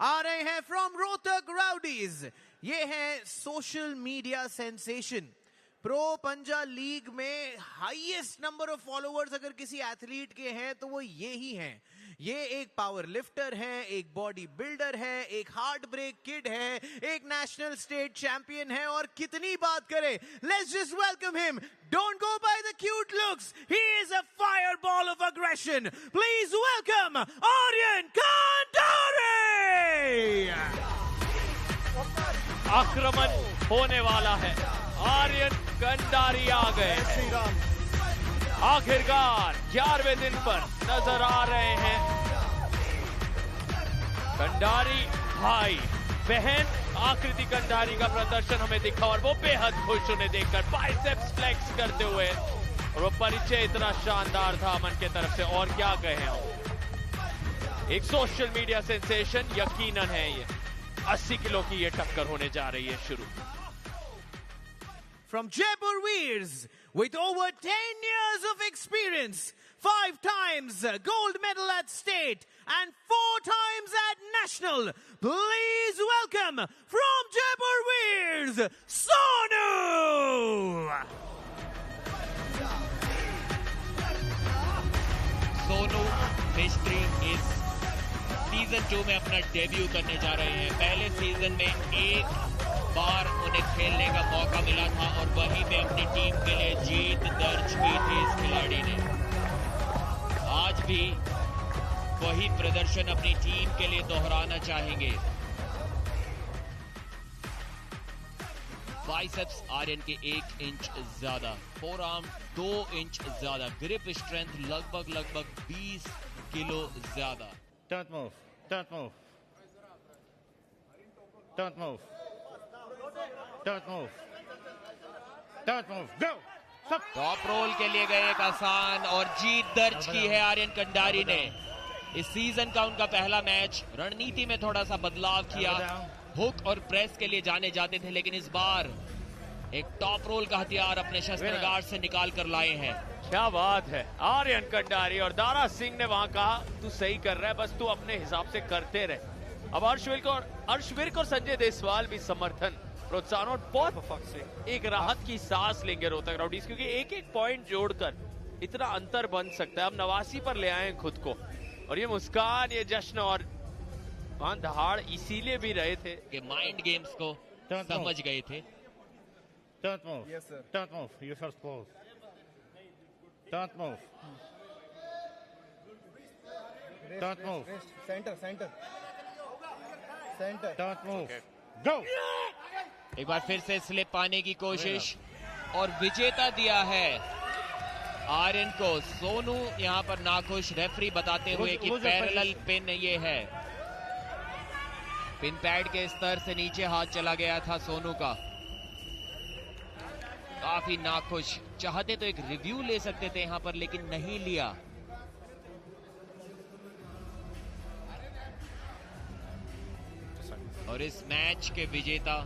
आ रहे हैं from Rohtak rowdies. ये है सोशल मीडिया सेंसेशन। प्रो पंजा लीग में हाईएस्ट नंबर ऑफ फॉलोअर्स अगर किसी एथलीट के हैं तो वो ये ही हैं। ये एक पावर लिफ्टर है, एक बॉडी बिल्डर है, एक हार्ट ब्रेक किड है, एक नेशनल स्टेट चैंपियन है, और कितनी बात करें, let's just welcome him. Don't go by the cute looks. He is a fireball of aggression. Please welcome Aryan Kandari. आक्रमण होने वाला है। आर्यन कंडारी आ गए। आखिरकार 11वें दिन पर नजर आ रहे हैं। कंडारी भाई बहन आकृति कंडारी का प्रदर्शन हमें दिखा और वो बेहद खुश उन्हें देखकर बाइसेप्स फ्लेक्स करते हुए, और वो परिचय इतना शानदार था अमन के तरफ से, और क्या कहें हम। एक सोशल मीडिया सेंसेशन यकीनन है ये। 80 किलो की ये टक्कर होने जा रही है शुरू। From Jaipur Veers, with over 10 years of experience, 5 times gold medal at state and 4 times at national, please welcome from Jaipur Veers, Sonu! Sonu मिस्त्री इस सीजन 2 में अपना डेब्यू करने जा रहे हैं। पहले सीजन में एक बार उन्हें खेलने का मौका मिला था और वहीं पे अपनी टीम के लिए जीत दर्ज की थी इस खिलाड़ी ने। आज भी वही प्रदर्शन अपनी टीम के लिए दोहराना चाहेंगे। बाइसेप्स आर्यन के 1 इंच ज्यादा, फोरआर्म 2 इंच ज्यादा, ग्रिप स्ट्रेंथ लगभग 20 किलो ज्यादा। Don't move. Don't move. Don't move. Don't move. Don't move. Go. Stop. Top role के लिए गए एक आसान और जीत दर्ज की है आर्यन कंडारी ने। इस सीजन का उनका पहला मैच, रणनीति में थोड़ा सा बदलाव किया। हुक और प्रेस के लिए जाने जाते थे, लेकिन इस बार एक टॉप रोल का हथियार अपने शस्त्रागार से निकाल कर लाए हैं। क्या बात है। आर्यन कंडारी और दारा सिंह ने वहां कहा तू सही कर रहा है, बस तू अपने हिसाब से करते रहे। अब अर्शवीर को संजय देसवाल भी समर्थन, प्रोत्साहन और बहुत एक राहत की सांस लेंगे रोहतक राउडीज, क्योंकि एक पॉइंट जोड़कर इतना अंतर बन सकता है। अब 89 पर ले आए खुद को, और ये मुस्कान, ये जश्न और वहां दहाड़ इसीलिए भी रहे थे कि माइंड गेम्स को समझ गए थे। Don't move. Yes, sir. Don't move. You first pose. Don't move. Don't move. Center. Don't move. Go. एक बार फिर से स्लिप पाने की कोशिश, और विजेता दिया है आर्यन को। सोनू यहां पर नाखुश, रेफरी बताते हुए कि पैरेलल पिन ये है। पिन पैड के स्तर से नीचे हाथ चला गया था सोनू का। काफी नाखुश, चाहते तो एक रिव्यू ले सकते थे यहां पर, लेकिन नहीं लिया। और इस मैच के विजेता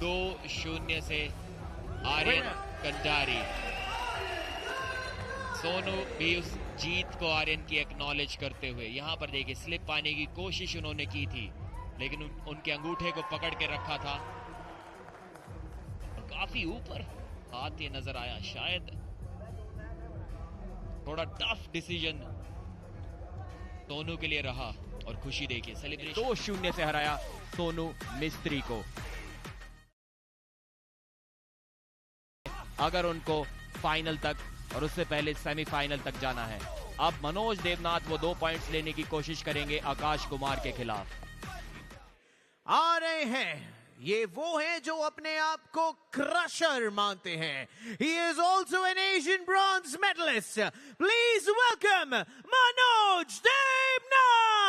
2-0 से आर्यन कंडारी। सोनू भी उस जीत को आर्यन की एक्नॉलेज करते हुए, यहां पर देखिए स्लिप पाने की कोशिश उन्होंने की थी, लेकिन उनके अंगूठे को पकड़ के रखा था और काफी ऊपर हाथ ये नजर आया। शायद थोड़ा टफ डिसीजन सोनू के लिए रहा, और खुशी देखिए सेलिब्रेशन। 2-0 से हराया सोनू मिस्त्री को। अगर उनको फाइनल तक और उससे पहले सेमीफाइनल तक जाना है। अब मनोज देवनाथ वो 2 पॉइंट्स लेने की कोशिश करेंगे आकाश कुमार के खिलाफ। आ रहे हैं, ये वो हैं जो अपने आप को क्रशर मानते हैं। He is also an Asian bronze medalist. Please welcome Manoj Debnath.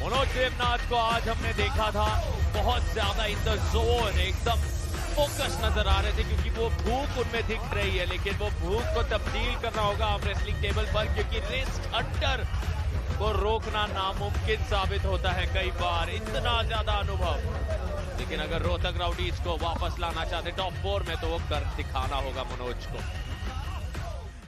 Manoj Debnath को आज हमने देखा था बहुत ज्यादा इन द जोन, एकदम फोकस नजर आ रहे थे, क्योंकि वो भूख उनमें दिख रही है। लेकिन वो भूख को तब्दील करना होगा अब रेसलिंग टेबल पर, क्योंकि रिस्ट हंटर को रोकना नामुमकिन साबित होता है कई बार। इतना ज्यादा अनुभव, लेकिन अगर रोहतक राउडीज को वापस लाना चाहते टॉप 4 में, तो वो कर दिखाना होगा मनोज को।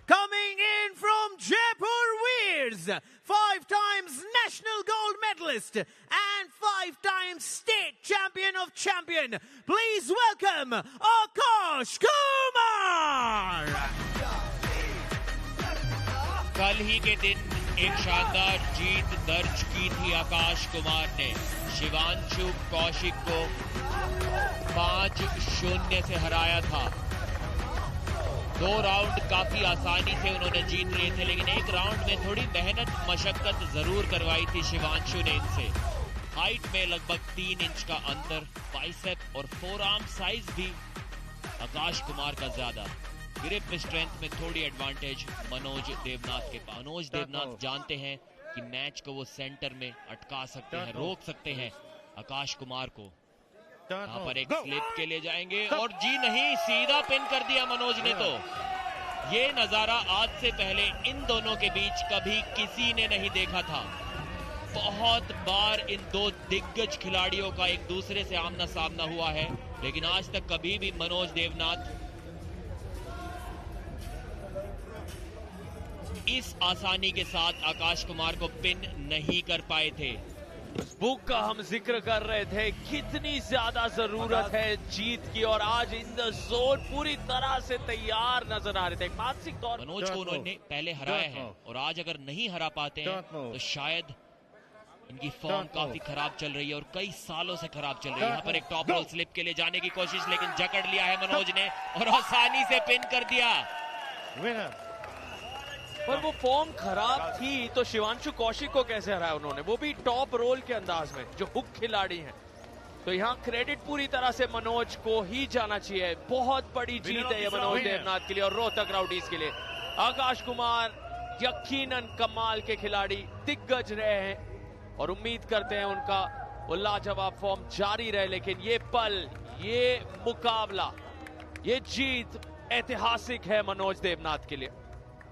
Coming in from Jaipur Veers, Weers, 5 times national gold medalist and 5 times state champion of champion. Please welcome Akash Kumar. कल ही के दिन एक शानदार जीत दर्ज की थी आकाश कुमार ने। शिवांशु कौशिक को 5-0 से हराया था। 2 राउंड काफी आसानी से उन्होंने जीत लिए थे, लेकिन एक राउंड में थोड़ी मेहनत मशक्कत जरूर करवाई थी शिवांशु ने इनसे। हाइट में लगभग 3 इंच का अंतर, बाइसेप और फोरआर्म साइज भी आकाश कुमार का ज्यादा। ग्रिप स्ट्रेंथ में थोड़ी एडवांटेज मनोज देवनाथ के पास। मनोज देवनाथ जानते हैं कि मैच को वो सेंटर में अटका सकते हैं, रोक सकते हैं आकाश कुमार को। यहाँ पर एक स्लिप के लिए जाएंगे और जी नहीं, सीधा पिन कर दिया मनोज ने। तो ये नजारा आज से पहले इन दोनों के बीच कभी किसी ने नहीं देखा था। बहुत बार इन दो दिग्गज खिलाड़ियों का एक दूसरे से आमना सामना हुआ है, लेकिन आज तक कभी भी मनोज देवनाथ इस आसानी के साथ आकाश कुमार को पिन नहीं कर पाए थे। बुक का हम जिक्र कर रहे थे, कितनी ज्यादा जरूरत है जीत की, और आज इन द जोन पूरी तरह से तैयार नजर आ रहे थे। मानसिक तौर मनोज को उन्होंने पहले हराया है, और आज अगर नहीं हरा पाते हैं तो शायद इनकी फॉर्म काफी खराब चल रही है और कई सालों से खराब चल रही है। यहाँ पर एक टॉप रोल स्लिप के लिए जाने की कोशिश, लेकिन जकड़ लिया है मनोज ने और आसानी से पिन कर दिया। पर वो फॉर्म खराब थी तो शिवांशु कौशिक को कैसे हराया उन्होंने, वो भी टॉप रोल के अंदाज में, जो हुक खिलाड़ी हैं। तो यहाँ क्रेडिट पूरी तरह से मनोज को ही जाना चाहिए। बहुत बड़ी जीत है ये मनोज देवनाथ के लिए और रोहतक राउडीज के लिए। आकाश कुमार यकीनन कमाल के खिलाड़ी, दिग्गज रहे हैं और उम्मीद करते हैं उनका वो लाजवाब फॉर्म जारी रहे। लेकिन ये पल, ये मुकाबला, ये जीत ऐतिहासिक है मनोज देवनाथ के लिए,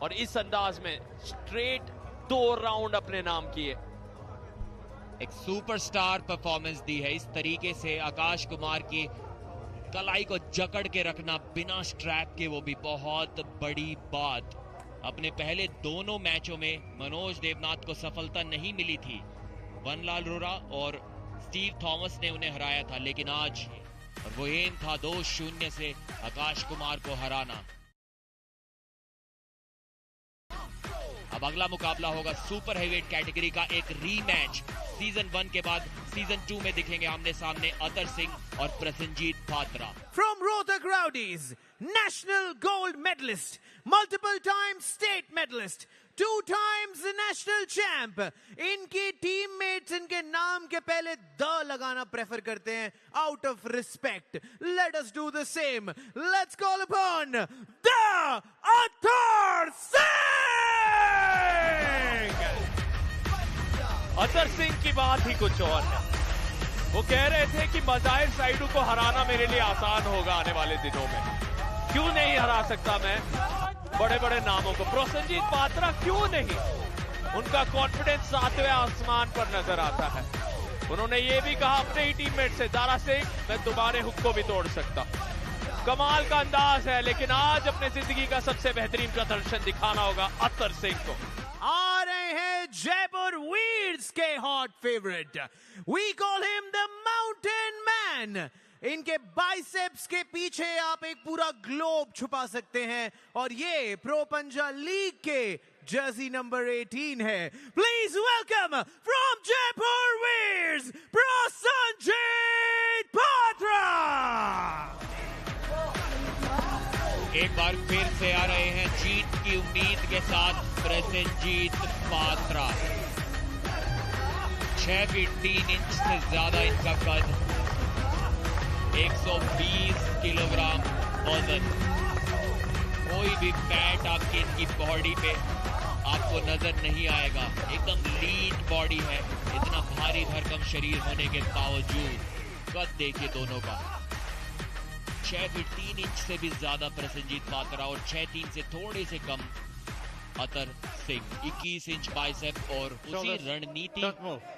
और इस अंदाज में स्ट्रेट 2 राउंड अपने नाम किए। एक सुपरस्टार परफॉर्मेंस दी है। इस तरीके से आकाश कुमार की कलाई को जकड़ के रखना बिना स्ट्रैप के, वो भी बहुत बड़ी बात। अपने पहले दोनों मैचों में मनोज देवनाथ को सफलता नहीं मिली थी। वनलाल रोरा और स्टीव थॉमस ने उन्हें हराया था, लेकिन आज और वो एम था 2-0 से आकाश कुमार को हराना। अब अगला मुकाबला होगा सुपर हेवीवेट कैटेगरी का एक रीमैच। सीजन 1 के बाद सीजन 2 में दिखेंगे आमने सामने अतर सिंह और Prasannajit Patra. From Rohtak Rowdies, national gold medalist, multiple time state medalist, 2 times national champ. इनके टीममेट्स इनके नाम के पहले द लगाना प्रेफर करते हैं out of respect. Let us do the same. Let's call upon the Atar Singh. Atar Singh की बात ही कुछ और है। वो कह रहे थे कि मजाहिर साइडू को हराना मेरे लिए आसान होगा आने वाले दिनों में। क्यों नहीं हरा सकता मैं बड़े बड़े नामों को? प्रसन्नजीत पात्रा क्यों नहीं? उनका कॉन्फिडेंस 7वें आसमान पर नजर आता है। उन्होंने ये भी कहा अपने ही टीममेट से, दारा सिंह मैं तुम्हारे हुक को भी तोड़ सकता। कमाल का अंदाज है, लेकिन आज अपने जिंदगी का सबसे बेहतरीन प्रदर्शन दिखाना होगा अतर सिंह को। आ रहे हैं जयपुर वीर्स के hot favourite, we call him the mountain man. इनके बाइसेप्स के पीछे आप एक पूरा ग्लोब छुपा सकते हैं, और ये प्रो पंजा लीग के जर्सी नंबर 18 है। प्लीज वेलकम फ्रॉम जयपुर वीर्स प्रसन्नजीत पात्रा। एक बार फिर से आ रहे हैं जीत की उम्मीद के साथ प्रसन्नजीत पात्रा। 6 फीट 3 इंच से ज्यादा इनका कद, 120 किलोग्राम वजन। कोई भी फैट आपकी इनकी बॉडी पे आपको नजर नहीं आएगा। एकदम लीन बॉडी है, इतना भारी भरकम शरीर होने के बावजूद। कद देखिए दोनों का, 6 फीट 3 इंच से भी ज्यादा प्रसन्नजीत पात्रा और 6'3" से थोड़े से कम अतर सिंह। 21 इंच बाइसेप और उसी रणनीति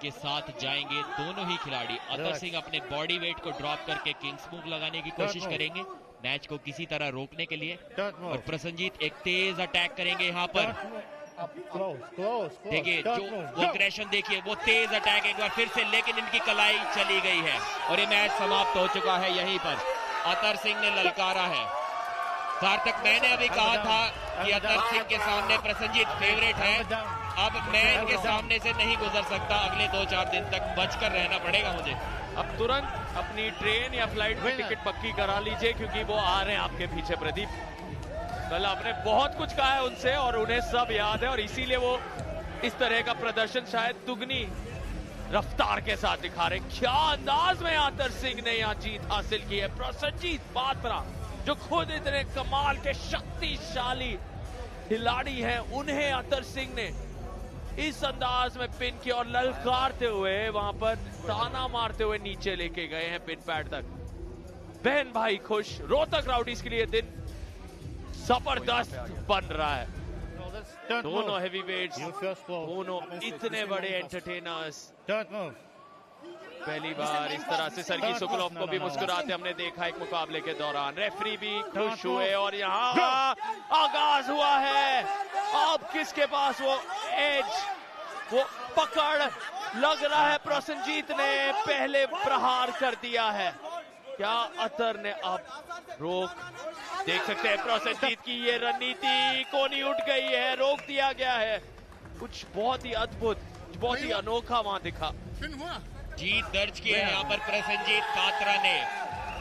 के साथ जाएंगे दोनों ही खिलाड़ी। अतर सिंह अपने बॉडी वेट को ड्रॉप करके किंग्स मूव लगाने की कोशिश करेंगे मैच को किसी तरह रोकने के लिए, और प्रसन्नजीत एक तेज अटैक करेंगे यहाँ पर। Close. देखिए जो Don't move. वो अग्रेशन देखिए, वो तेज अटैक एक बार फिर से, लेकिन इनकी कलाई चली गई है और ये मैच समाप्त हो चुका है यहीं पर। अतर सिंह ने ललकारा है। सार्थक, मैंने अभी कहा था कि अतर सिंह के सामने प्रसन्नजीत फेवरेट है। अब मैं इनके सामने से नहीं गुजर सकता, अगले 2-4 दिन तक बचकर रहना पड़ेगा मुझे। अब तुरंत अपनी ट्रेन या फ्लाइट की टिकट पक्की करा लीजिए, क्योंकि वो आ रहे हैं आपके पीछे। प्रदीप, कल आपने बहुत कुछ कहा है उनसे और उन्हें सब याद है, और इसीलिए वो इस तरह का प्रदर्शन शायद दुगनी रफ्तार के साथ दिखा रहे। क्या अंदाज में अतर सिंह ने यहाँ जीत हासिल की है। प्रसन्नजीत पात्रा, जो खुद इतने कमाल के शक्तिशाली खिलाड़ी हैं, उन्हें अतर सिंह ने इस अंदाज में पिन किया और ललकारते हुए वहां पर ताना मारते हुए नीचे लेके गए हैं पिन पैड तक। बहन भाई खुश, रोहतक राउडीज के लिए दिन जबरदस्त बन रहा है। दोनों हेवीवेट्स, दोनों इतने बड़े एंटरटेनर्स। पहली बार इस तरह से सरगी सुकलोव को भी मुस्कुराते हमने देखा एक मुकाबले के दौरान। रेफरी भी खुश हुए और यहाँ आगाज हुआ है। अब किसके पास वो एज, वो पकड़ लग रहा है। प्रसन्नजीत ने पहले प्रहार कर दिया है। क्या अतर ने अब रोक, देख सकते हैं प्रसन्नजीत की ये रणनीति कोनी उठ गई है, रोक दिया गया है। कुछ बहुत ही अद्भुत, बहुत ही अनोखा वहां दिखा। जीत दर्ज की है यहाँ पर प्रसन्नजीत पात्रा ने।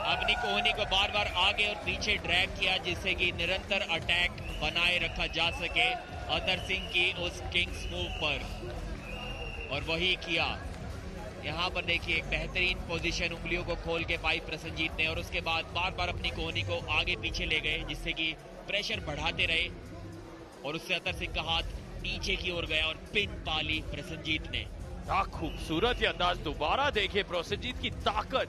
अपनी कोहनी को बार बार आगे और पीछे ड्रैग किया, जिससे कि निरंतर अटैक बनाए रखा जा सके अतर सिंह की उस किंग्स मूव पर, और वही किया। यहाँ पर देखिए एक बेहतरीन पोजीशन उंगलियों को खोल के पाई प्रसन्नजीत ने, और उसके बाद बार बार अपनी कोहनी को आगे पीछे ले गए, जिससे कि प्रेशर बढ़ाते रहे, और उससे अतर सिंह का हाथ नीचे की ओर गया और पिन पाली प्रसन्नजीत ने। क्या खूबसूरत ये अंदाज, दोबारा देखिए प्रसन्नजीत की ताकत,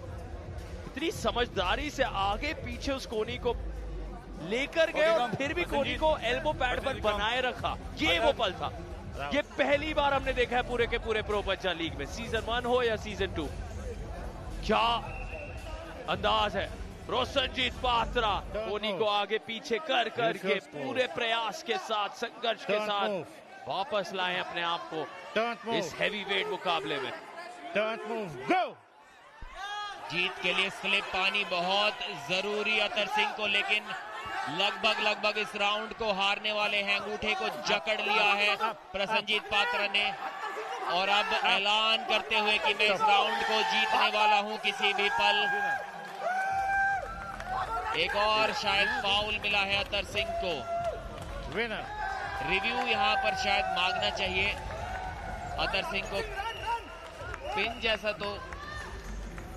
इतनी समझदारी से आगे पीछे उस कोनी को लेकर गए और फिर भी कोनी को एल्बो पैड पर बनाए रखा। ये वो पल था, ये पहली बार हमने देखा है पूरे के पूरे प्रो पंजा लीग में, सीजन 1 हो या सीजन 2। क्या अंदाज है। प्रसन्नजीत पात्रा कोनी को आगे पीछे कर के पूरे प्रयास के साथ, संघर्ष के साथ वापस लाए अपने आप को इस हैवीवेट मुकाबले में। जीत के लिए स्लिप पानी बहुत जरूरी अतर सिंह को, लेकिन लगभग इस राउंड को हारने वाले हैं। अंगूठे को जकड़ लिया है प्रसन्नजीत पात्रा ने, और अब ऐलान करते हुए कि मैं इस राउंड को जीतने वाला हूं किसी भी पल। एक और शायद फाउल मिला है अतर सिंह को। रिव्यू यहां पर शायद मांगना चाहिए अतर सिंह को। पिन जैसा तो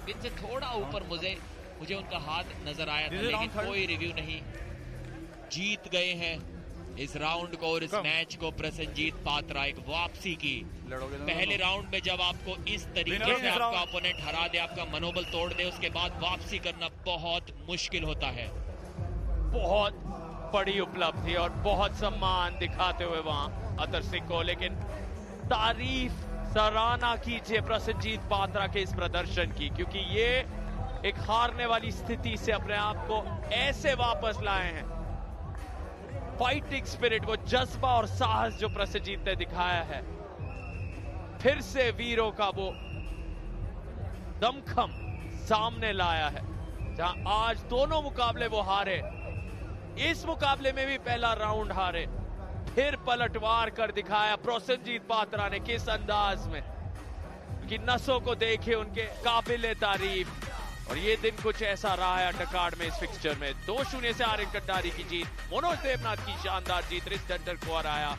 पिन से थोड़ा ऊपर मुझे उनका हाथ नजर आया था, लेकिन कोई रिव्यू नहीं। जीत गए हैं इस राउंड को और इस मैच को प्रसन्नजीत पात्रा। एक वापसी की पहले राउंड में जब आपको इस तरीके से आपका ओपोनेंट हरा दे, आपका मनोबल तोड़ दे, उसके बाद वापसी करना बहुत मुश्किल होता है। बहुत बड़ी उपलब्धि और बहुत सम्मान दिखाते हुए वहां अतर सिंह को, लेकिन तारीफ सराहना कीजिए प्रसन्नजीत पात्रा के इस प्रदर्शन की, क्योंकि ये एक हारने वाली स्थिति से अपने आप को ऐसे वापस लाए हैं। फाइटिंग स्पिरिट, वो जज्बा और साहस जो प्रसन्नजीत ने दिखाया है, फिर से वीरों का वो दमखम सामने लाया है। जहां आज दोनों मुकाबले वो हारे, इस मुकाबले में भी पहला राउंड हारे, फिर पलटवार कर दिखाया प्रसन्नजीत पात्रा ने किस अंदाज में, कि नसों को देखे उनके काबिल तारीफ। और ये दिन कुछ ऐसा रहा है अंडरकार्ड में इस फिक्सचर में। 2-0 से आर्यन कटारी की जीत, मनोज देवनाथ की शानदार जीत, रिस डंटर को हराया।